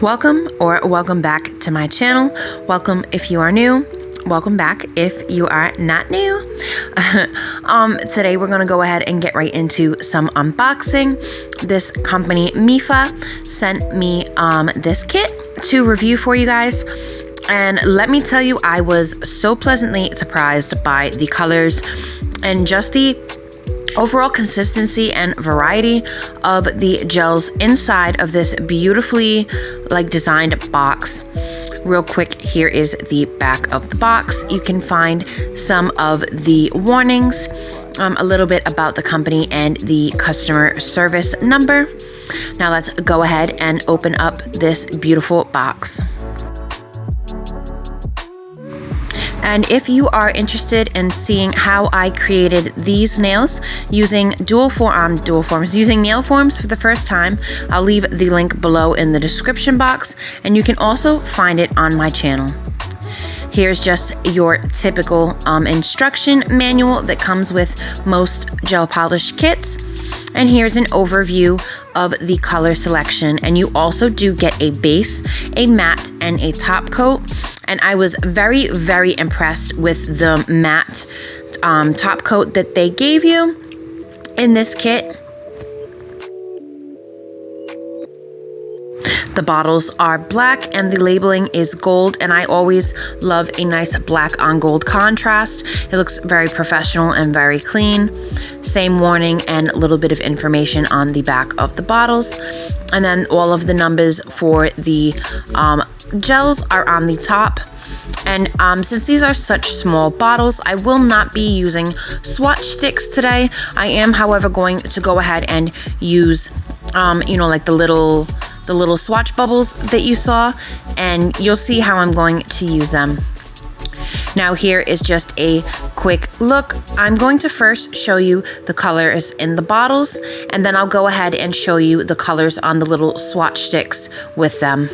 Welcome or welcome back to my channel. Welcome if you are new. Welcome back if you are not new. Today we're gonna go ahead and get right into some unboxing. This company, Mefa, sent me this kit to review for you guys. And let me tell you, I was so pleasantly surprised by the colors and just the overall consistency and variety of the gels inside of this beautifully designed box. Real quick, here is the back of the box. You can find some of the warnings, a little bit about the company and the customer service number. Now let's go ahead and open up this beautiful box. And if you are interested in seeing how I created these nails using using nail forms for the first time, I'll leave the link below in the description box, and you can also find it on my channel. Here's just your typical instruction manual that comes with most gel polish kits. And here's an overview of the color selection. And you also do get a base, a matte, and a top coat. And I was very, very impressed with the matte top coat that they gave you in this kit. The bottles are black and the labeling is gold, and I always love a nice black on gold contrast. It looks very professional and very clean. Same warning and a little bit of information on the back of the bottles. And then all of the numbers for the gels are on the top. And since these are such small bottles, I will not be using swatch sticks today. I am, however, going to go ahead and use, the little swatch bubbles that you saw, and you'll see how I'm going to use them. Now here is just a quick look. I'm going to first show you the colors in the bottles, and then I'll go ahead and show you the colors on the little swatch sticks with them.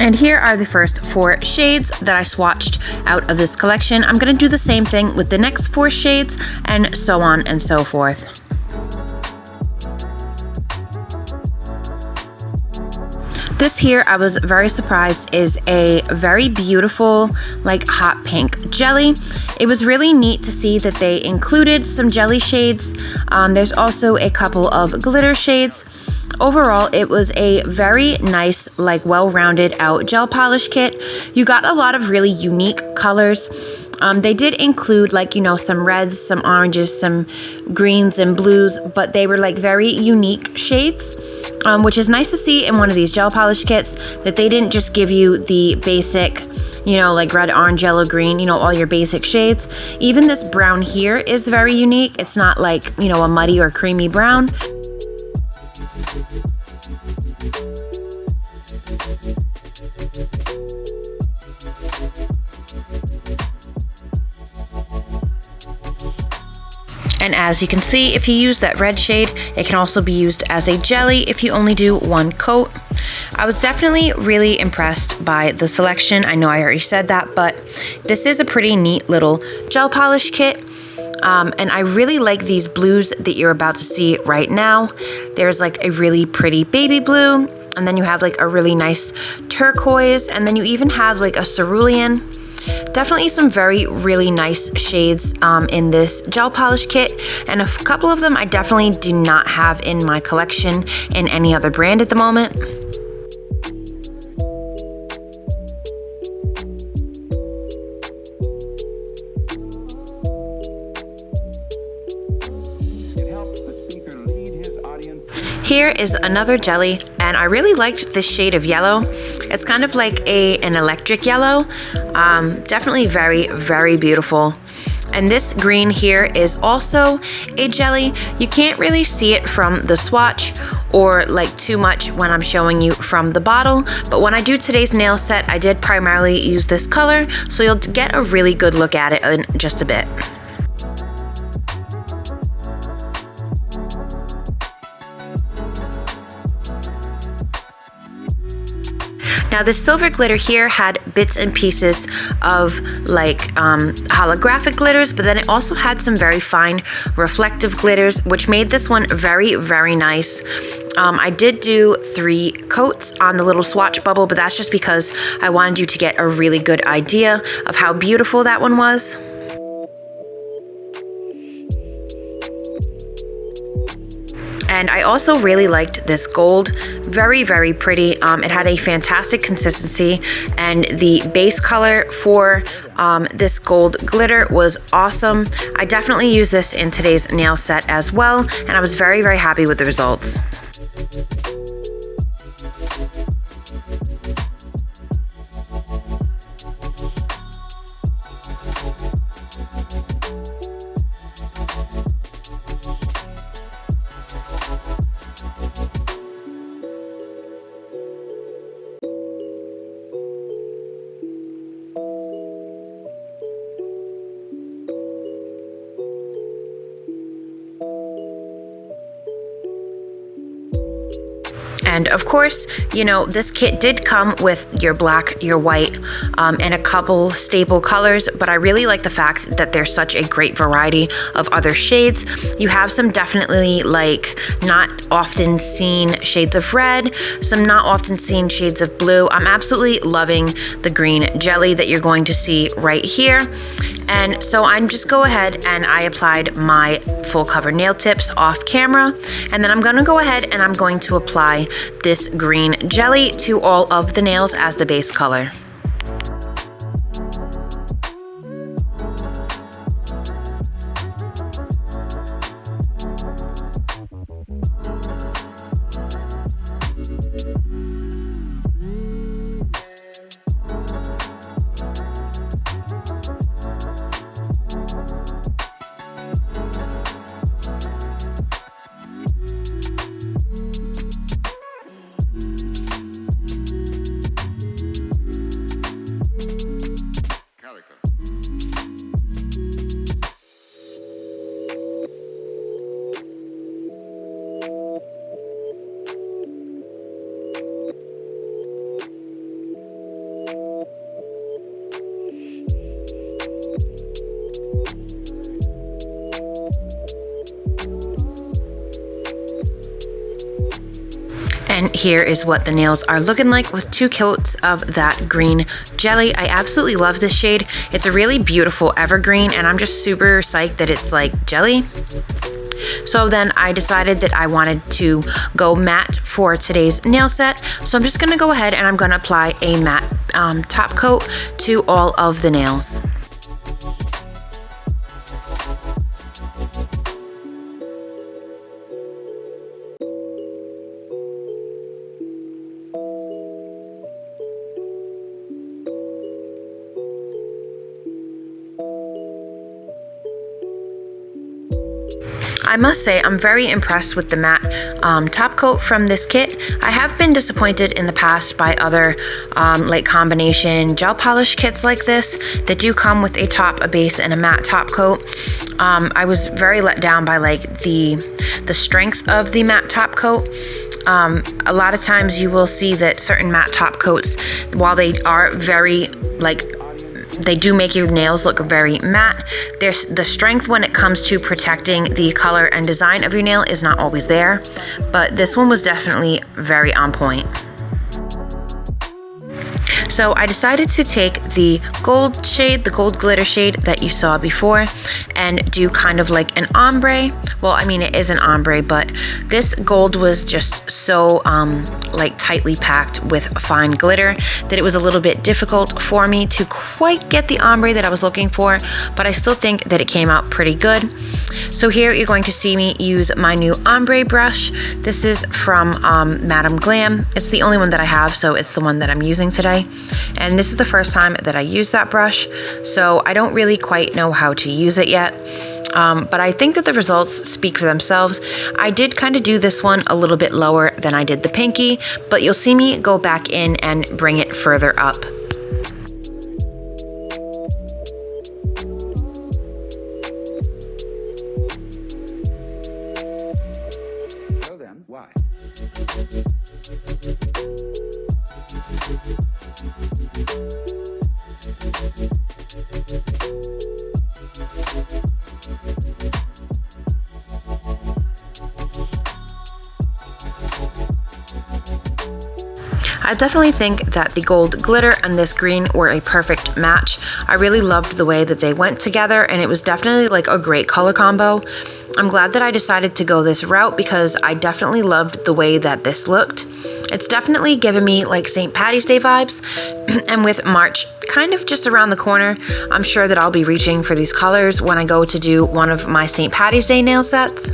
And here are the first 4 shades that I swatched out of this collection. I'm going to do the same thing with the next 4 shades and so on and so forth. This here, I was very surprised, is a very beautiful hot pink jelly. It was really neat to see that they included some jelly shades. There's also a couple of glitter shades. Overall, it was a very nice, well-rounded out gel polish kit. You got a lot of really unique colors. They did include some reds, some oranges, some greens and blues, but they were very unique shades, which is nice to see in one of these gel polish kits, that they didn't just give you the basic, red, orange, yellow, green, all your basic shades. Even this brown here is very unique. It's not a muddy or creamy brown. And as you can see, if you use that red shade, it can also be used as a jelly if you only do 1 coat. I was definitely really impressed by the selection. I know I already said that, but this is a pretty neat little gel polish kit. And I really like these blues that you're about to see right now. There's a really pretty baby blue, and then you have a really nice turquoise, and then you even have a cerulean. Definitely some really nice shades in this gel polish kit, and a couple of them I definitely do not have in my collection in any other brand at the moment. Here is another jelly, and I really liked this shade of yellow. It's kind of like an electric yellow. Definitely very, very beautiful. And this green here is also a jelly. You can't really see it from the swatch or like too much when I'm showing you from the bottle, but when I do today's nail set, I did primarily use this color, so you'll get a really good look at it in just a bit. Now the silver glitter here had bits and pieces of like holographic glitters, but then it also had some very fine reflective glitters, which made this one very, very nice. I did do 3 coats on the little swatch bubble, but that's just because I wanted you to get a really good idea of how beautiful that one was. And I also really liked this gold. Very, very pretty. It had a fantastic consistency, and the base color for this gold glitter was awesome. I definitely used this in today's nail set as well, and I was very, very happy with the results. And of course, you know, this kit did come with your black, your white, and a couple staple colors, but I really like the fact that there's such a great variety of other shades. You have some definitely like not often seen shades of red, some not often seen shades of blue. I'm absolutely loving the green jelly that you're going to see right here. And so I'm just go ahead and I applied my full cover nail tips off camera, and then I'm gonna go ahead and I'm going to apply this green jelly to all of the nails as the base color. And here is what the nails are looking like with 2 coats of that green jelly. I absolutely love this shade. It's a really beautiful evergreen, and I'm just super psyched that it's like jelly. So then I decided that I wanted to go matte for today's nail set. So I'm just gonna go ahead and I'm gonna apply a matte top coat to all of the nails. I must say I'm very impressed with the matte top coat from this kit. I have been disappointed in the past by other like combination gel polish kits like this that do come with a top, a base, and a matte top coat. I was very let down by like the strength of the matte top coat. A lot of times you will see that certain matte top coats, while they are very like they do make your nails look very matte, there's the strength when it comes to protecting the color and design of your nail is not always there, but this one was definitely very on point. So I decided to take the gold shade, the gold glitter shade that you saw before, and do kind of like an ombre. Well, I mean, it is an ombre, but this gold was just so like tightly packed with fine glitter that it was a little bit difficult for me to quite get the ombre that I was looking for, but I still think that it came out pretty good. So here you're going to see me use my new ombre brush. This is from Madam GLAM. It's the only one that I have, so it's the one that I'm using today. And this is the first time that I use that brush, so I don't really quite know how to use it yet. But I think that the results speak for themselves. I did kind of do this one a little bit lower than I did the pinky, but you'll see me go back in and bring it further up. So then, why? I definitely think that the gold glitter and this green were a perfect match. I really loved the way that they went together, and it was definitely like a great color combo. I'm glad that I decided to go this route because I definitely loved the way that this looked. It's definitely given me like St. Patty's Day vibes, and with March kind of just around the corner, I'm sure that I'll be reaching for these colors when I go to do one of my St. Patty's Day nail sets.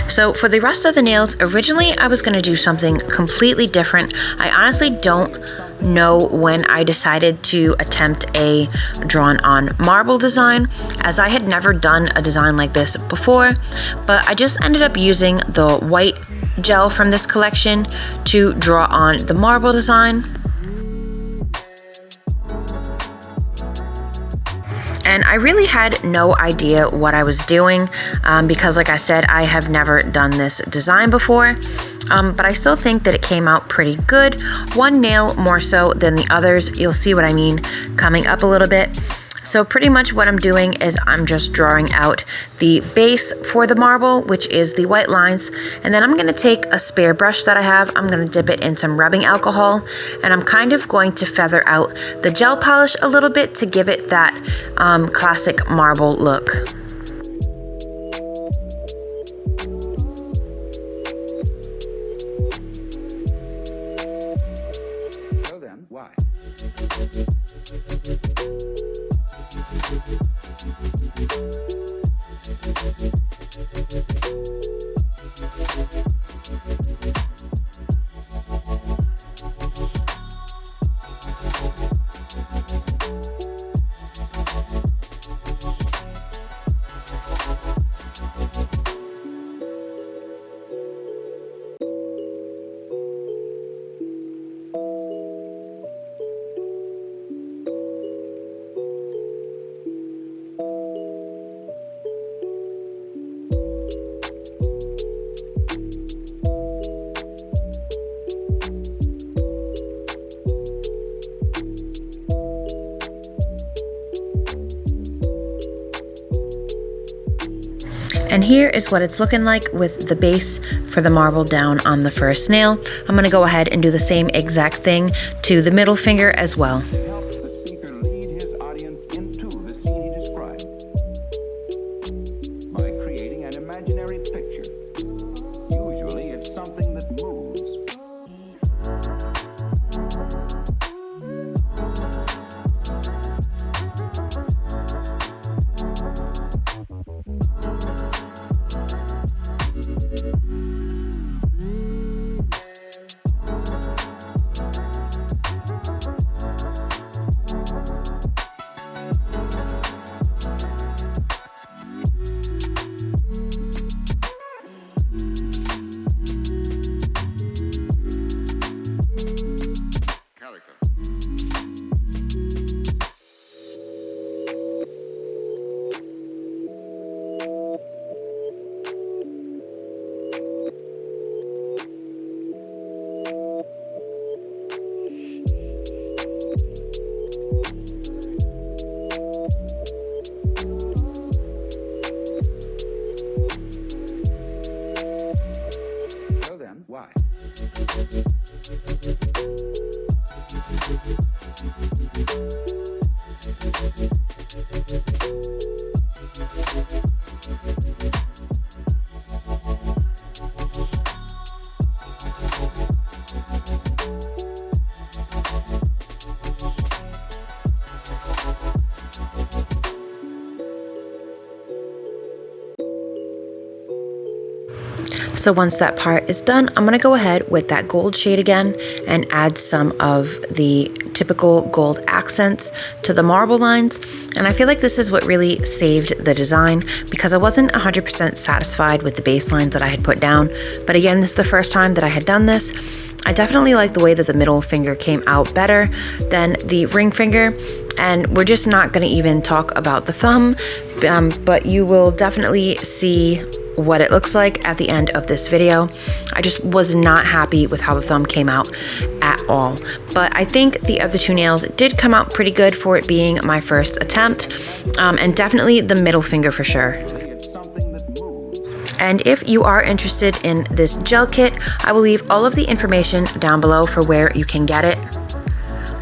So for the rest of the nails, originally I was going to do something completely different. I honestly don't know when I decided to attempt a drawn on marble design, as I had never done a design like this before, but I just ended up using the white gel from this collection to draw on the marble design. And I really had no idea what I was doing because, like I said, I have never done this design before. But I still think that it came out pretty good. One nail more so than the others. You'll see what I mean coming up a little bit. So pretty much what I'm doing is I'm just drawing out the base for the marble, which is the white lines. And then I'm going to take a spare brush that I have. I'm going to dip it in some rubbing alcohol. And I'm kind of going to feather out the gel polish a little bit to give it that classic marble look. So then, why? And here is what it's looking like with the base for the marble down on the first nail. I'm going to go ahead and do the same exact thing to the middle finger as well. Helps the speaker lead his audience into the scene he described by creating an imaginary picture. Usually it's something that moves. Why? So once that part is done, I'm going to go ahead with that gold shade again and add some of the typical gold accents to the marble lines. And I feel like this is what really saved the design, because I wasn't 100% satisfied with the base lines that I had put down. But again, this is the first time that I had done this. I definitely like the way that the middle finger came out better than the ring finger. And we're just not going to even talk about the thumb, but you will definitely see what it looks like at the end of this video. I just was not happy with how the thumb came out at all. But I think the other two nails did come out pretty good for it being my first attempt, and definitely the middle finger for sure. It's something that moves. And if you are interested in this gel kit, I will leave all of the information down below for where you can get it.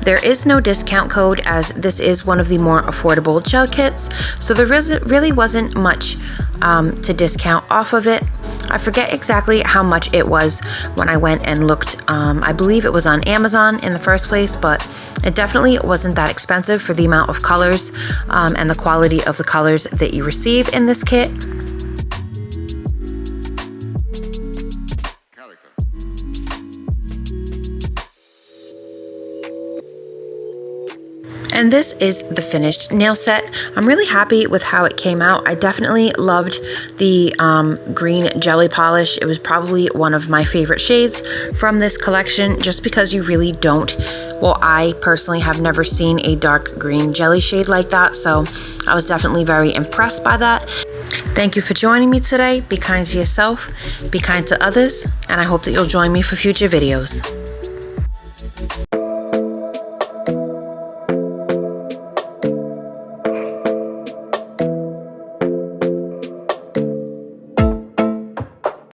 There is no discount code, as this is one of the more affordable gel kits, so there really wasn't much to discount off of it. I forget exactly how much it was when I went and looked. I believe it was on Amazon in the first place, but it definitely wasn't that expensive for the amount of colors and the quality of the colors that you receive in this kit. And this is the finished nail set. I'm really happy with how it came out. I definitely loved the green jelly polish. It was probably one of my favorite shades from this collection, just because you really don't, well, I personally have never seen a dark green jelly shade like that, so I was definitely very impressed by that. Thank you for joining me today. Be kind to yourself, be kind to others, and I hope that you'll join me for future videos.